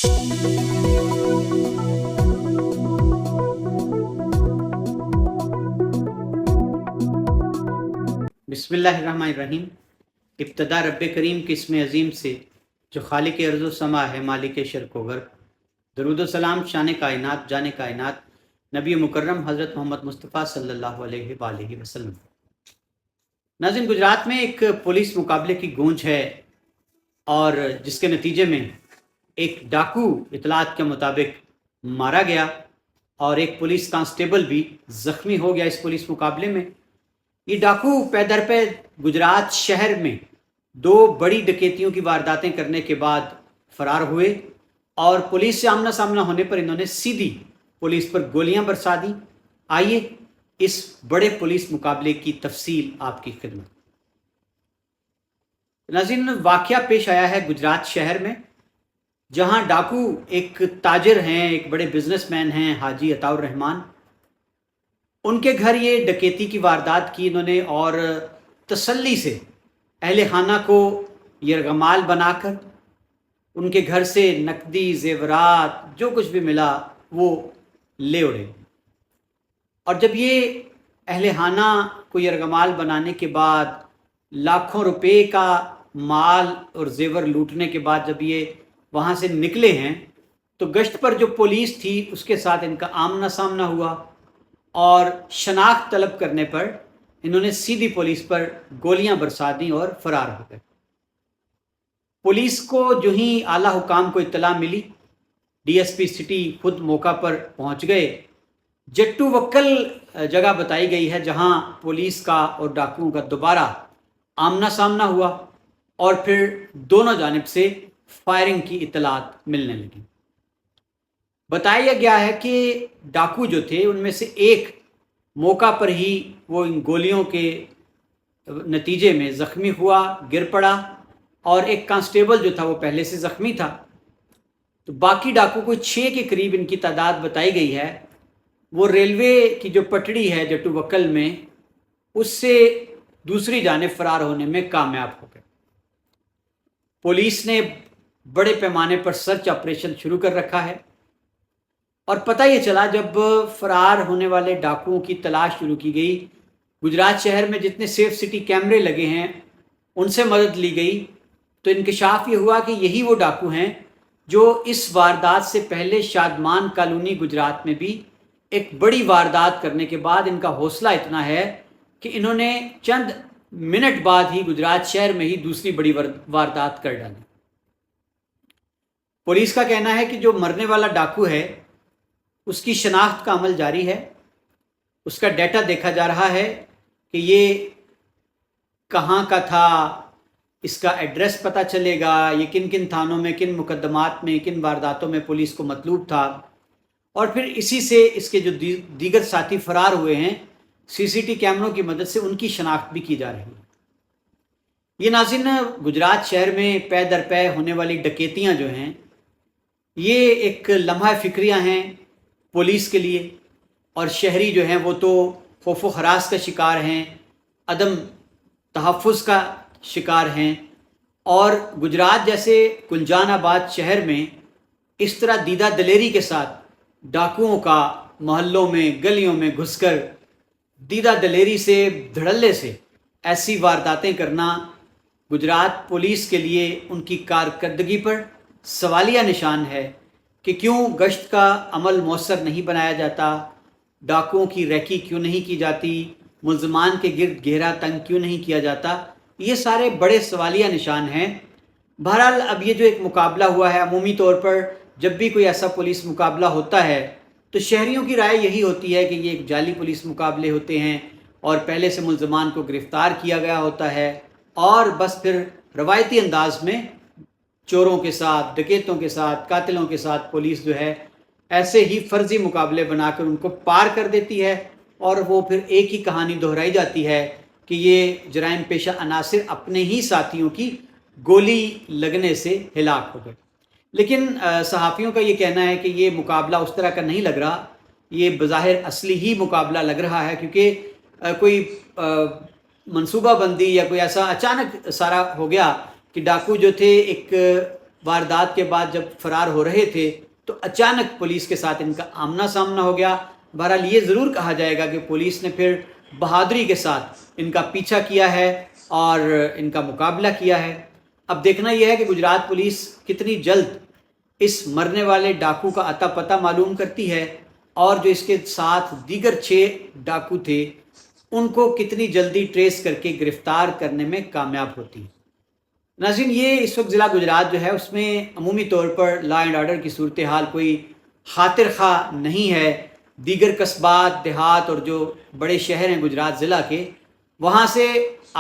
बिस्मिल्लाहिर्रहमानिर्रहीम। इब्तदा रब्बे करीम के इस्म अज़ीम से जो खालिक अर्ज़ व समा है, मालिक शर्क़ व गर्ब। दरूद व सलाम शान कायनात जान कायनात नबी मुकर्रम हज़रत मोहम्मद मुस्तफ़ा सल्लल्लाहु अलैहि वसल्लम। नाज़रीन, गुजरात में एक पुलिस मुकाबले की गूंज है और जिसके नतीजे में एक डाकू इतलात के मुताबिक मारा गया और एक पुलिस कांस्टेबल भी ज़ख्मी हो गया इस पुलिस मुकाबले में। ये डाकू पैदर पे गुजरात शहर में 2 बड़ी डकैतियों की वारदातें करने के बाद फरार हुए और पुलिस से आमना सामना होने पर इन्होंने सीधी पुलिस पर गोलियां बरसा दी। आइए इस बड़े पुलिस मुकाबले की तफसील आपकी खिदमत। नाज़रीन, वाक़या पेश आया है गुजरात शहर में, जहां डाकू एक ताजिर हैं, एक बड़े बिजनेसमैन हैं, हाजी अताउर रहमान। उनके घर ये डकैती की वारदात की इन्होंने और तसल्ली से अहले खाना को यरगमाल बनाकर उनके घर से नकदी जेवरात जो कुछ भी मिला वो ले उड़े। और जब ये अहले खाना को यरगमाल बनाने के बाद लाखों रुपए का माल और जेवर लूटने के बाद जब ये वहाँ से निकले हैं तो गश्त पर जो पुलिस थी उसके साथ इनका आमना सामना हुआ और शनाख्त तलब करने पर इन्होंने सीधी पुलिस पर गोलियां बरसा दी और फरार हो गए। पुलिस को जो ही आला हुकाम को इत्तला मिली, डीएसपी सिटी खुद मौका पर पहुंच गए। जट्टू वक्कल जगह बताई गई है जहां पुलिस का और डाकुओं का दोबारा आमना सामना हुआ और फिर दोनों जानिब से फायरिंग की इत्तलात मिलने लगी। बताया गया है कि डाकू जो थे उनमें से एक मौका पर ही वो इन गोलियों के नतीजे में ज़ख्मी हुआ, गिर पड़ा, और एक कांस्टेबल जो था वो पहले से ज़ख्मी था। तो बाकी डाकू को 6 के करीब इनकी तादाद बताई गई है। वो रेलवे की जो पटड़ी है जट्टू वक्कल में, उससे दूसरी जानिब फरार होने में कामयाब हो गए। पुलिस ने बड़े पैमाने पर सर्च ऑपरेशन शुरू कर रखा है और पता ये चला जब फरार होने वाले डाकुओं की तलाश शुरू की गई, गुजरात शहर में जितने सेफ सिटी कैमरे लगे हैं उनसे मदद ली गई, तो इंकशाफ ये हुआ कि यही वो डाकू हैं जो इस वारदात से पहले शादमान कॉलोनी गुजरात में भी एक बड़ी वारदात करने के बाद इनका हौसला इतना है कि इन्होंने चंद मिनट बाद ही गुजरात शहर में ही दूसरी बड़ी वारदात कर डाली। पुलिस का कहना है कि जो मरने वाला डाकू है उसकी शनाख्त का अमल जारी है। उसका डाटा देखा जा रहा है कि ये कहाँ का था, इसका एड्रेस पता चलेगा, ये किन किन थानों में, किन मुकदमात में, किन वारदातों में पुलिस को मतलूब था, और फिर इसी से इसके जो दीगर साथी फरार हुए हैं सीसीटी कैमरों की मदद से उनकी शनाख्त भी की जा रही है। ये नाज़रीन, गुजरात शहर में पै दर पै होने वाली डकैतियाँ जो हैं ये एक लम्हा फ़िक्रिया हैं पुलिस के लिए, और शहरी जो हैं वो तो खौफ व हरास का शिकार हैं, अदम तहफ़्फ़ुज़ का शिकार हैं। और गुजरात जैसे गुलजानाबाद शहर में इस तरह दीदा दलेरी के साथ डाकुओं का मोहल्लों में, गलियों में घुसकर दीदा दलेरी से, धड़ल्ले से ऐसी वारदातें करना गुजरात पुलिस के लिए उनकी कारकर्दगी पर सवालिया निशान है कि क्यों गश्त का अमल मौसर नहीं बनाया जाता, डाकुओं की रैकी क्यों नहीं की जाती, मुल्ज़मान के गिर्द घेरा तंग क्यों नहीं किया जाता। ये सारे बड़े सवालिया निशान हैं। बहरहाल अब ये जो एक मुकाबला हुआ है, अमूमी तौर पर जब भी कोई ऐसा पुलिस मुकाबला होता है तो शहरियों की राय यही होती है कि ये एक जाली पुलिस मुकाबले होते हैं और पहले से मुल्ज़मान को गिरफ़्तार किया गया होता है और बस फिर रवायती अंदाज में चोरों के साथ, डकैतों के साथ, कातिलों के साथ पुलिस जो है ऐसे ही फर्जी मुकाबले बनाकर उनको पार कर देती है और वो फिर एक ही कहानी दोहराई जाती है कि ये जराइम पेशा अनासिर अपने ही साथियों की गोली लगने से हिलाक हो गए। लेकिन सहाफ़ियों का ये कहना है कि ये मुकाबला उस तरह का नहीं लग रहा, ये बज़ाहिर असली ही मुकाबला लग रहा है, क्योंकि कोई मंसूबा बंदी या कोई ऐसा अचानक सारा हो गया कि डाकू जो थे एक واردات کے بعد جب فرار ہو رہے تھے تو اچانک پولیس کے ساتھ ان کا آمنا سامنا ہو گیا۔ بہرحال یہ ضرور کہا جائے گا کہ پولیس نے پھر بہادری کے ساتھ ان کا پیچھا کیا ہے اور ان کا مقابلہ کیا ہے۔ اب دیکھنا یہ ہے کہ گجرات پولیس کتنی جلد اس مرنے والے ڈاکو کا اتا پتہ معلوم کرتی ہے اور جو اس کے ساتھ دیگر 6 ڈاکو تھے ان کو کتنی جلدی ٹریس کر کے گرفتار کرنے میں کامیاب ہوتی ہے۔ ناظرین، یہ اس وقت ضلع گجرات جو ہے اس میں عمومی طور پر لا اینڈ آرڈر کی صورتحال کوئی خاطر خواہ نہیں ہے۔ دیگر قصبات، دیہات اور جو بڑے شہر ہیں گجرات ضلع کے، وہاں سے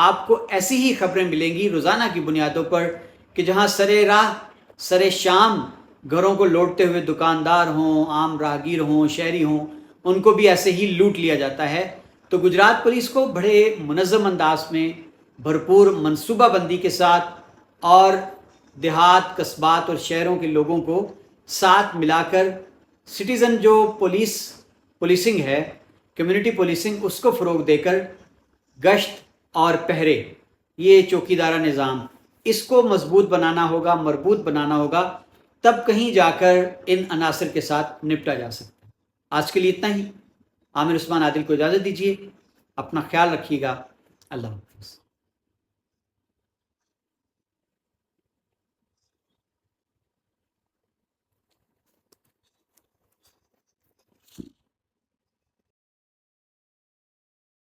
آپ کو ایسی ہی خبریں ملیں گی روزانہ کی بنیادوں پر کہ جہاں سرے راہ سرے شام گھروں کو لوٹتے ہوئے دکاندار ہوں، عام راہگیر ہوں، شہری ہوں، ان کو بھی ایسے ہی لوٹ لیا جاتا ہے۔ تو گجرات پولیس کو بڑے منظم انداز میں، بھرپور منصوبہ بندی کے ساتھ اور دیہات، قصبات اور شہروں کے لوگوں کو ساتھ ملا کر سٹیزن جو پولیسنگ ہے، کمیونٹی پولیسنگ، اس کو فروغ دے کر گشت اور پہرے، یہ چوکیدارہ نظام، اس کو مضبوط بنانا ہوگا، مربوط بنانا ہوگا، تب کہیں جا کر ان عناصر کے ساتھ نپٹا جا سکتا ہے۔ آج کے لیے اتنا ہی۔ عامر عثمان عادل کو اجازت دیجیے، اپنا خیال رکھیے گا، اللہ حافظ۔